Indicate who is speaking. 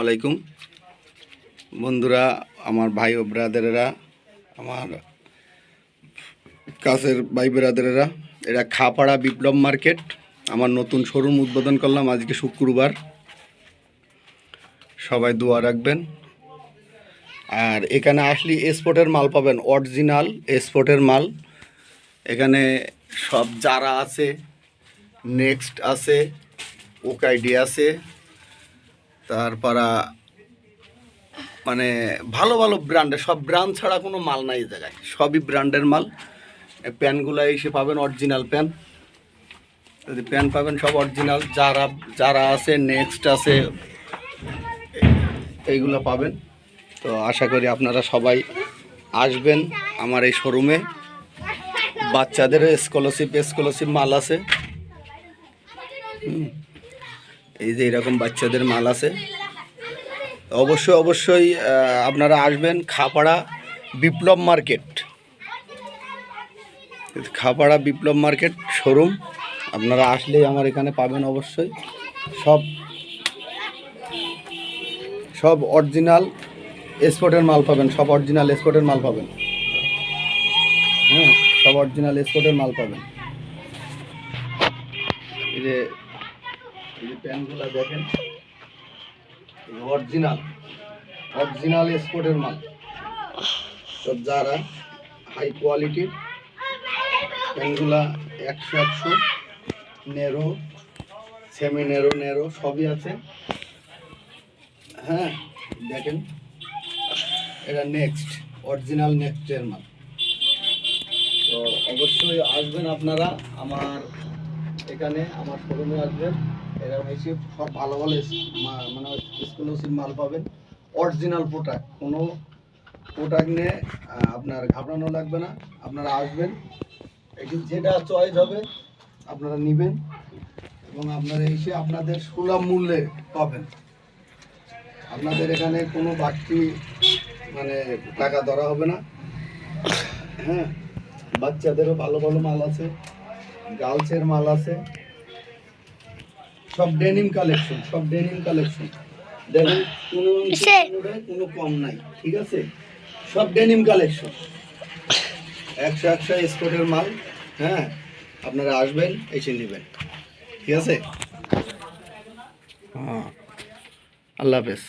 Speaker 1: আলাইকুম বন্ধুরা, আমার ভাই ও ব্রাদারেরা, আমার কাছের ভাই ব্রাদারেরা, এটা খাপাড়া বিপ্লব মার্কেট। আমার নতুন শোরুম উদ্বোধন করলাম আজকে শুক্রবার। সবাই দোয়া রাখবেন। আর এখানে আসলে এক্সপোর্টের মাল পাবেন, অরিজিনাল এক্সপোর্টের মাল। এখানে সব যারা আছে, নেক্সট আছে, ওকাইডি আছে, তারপর মানে ভালো ভালো ব্র্যান্ডের সব, ব্র্যান্ড ছাড়া কোনো মাল নাই এই জায়গায়, সবই ব্র্যান্ডের মাল। প্যান্টগুলো এসে পাবেন অরিজিনাল প্যান্ট, যদি প্যান্ট পাবেন সব অরিজিনাল। যারা আছে, নেক্সট আছে, এইগুলো পাবেন। তো আশা করি আপনারা সবাই আসবেন আমার এই শোরুমে। বাচ্চাদেরও স্কলারশিপ মাল আছে। এই যে এরকম বাচ্চাদের মাল আছে। অবশ্যই আপনারা আসবেন খাপাড়া বিপ্লব মার্কেট। খাপাড়া বিপ্লব মার্কেট শোরুম আপনারা আসলেই আমার এখানে পাবেন। অবশ্যই সব অরিজিনাল এক্সপোর্টের মাল পাবেন, সব অরিজিনাল এক্সপোর্টের মাল পাবেন। হ্যাঁ, সব অরিজিনাল এক্সপোর্টের মাল পাবেন। এই যে প্যান্টগুলো দেখেন, অরিজিনাল এক্সপোর্টের মাল। সব যারা হাই কোয়ালিটির প্যান্টগুলা 100 নেরো, সেমি নেরো সবই আছে। হ্যাঁ দেখেন, এটা নেক্সট, অরিজিনাল নেক্সটের মাল। তো অবশ্যই আসবেন আপনারা আমার এখানে, আমার শোরুমে আসবেন। এরা এসে সব ভালো মানে এক্সক্লুসিভ মাল পাবেন, অরিজিনাল প্রোডাক্ট। কোনো প্রোডাক্ট নিয়ে আপনার ঘাবড়ানো লাগবে না। আপনারা আসবেন, এটি যেটা চয়েস হবে আপনারা নেবেন, এবং আপনারা এসে আপনাদের সুলভ মূল্যে পাবেন। আপনাদের এখানে কোনো বাড়তি টাকা ধরা হবে না। হ্যাঁ, বাচ্চাদেরও ভালো ভালো মাল আছে, গার্লসের মাল আছে, সব ডেনিম কালেকশন। দেখেন কোনো কম নাই, ঠিক আছে? সব ডেনিম কালেকশন, 100 এক্সপোর্টের মাল। হ্যাঁ, আপনারা আসবেন, এসে নেবেন, ঠিক আছে? হ্যাঁ, আল্লাহ হাফেজ।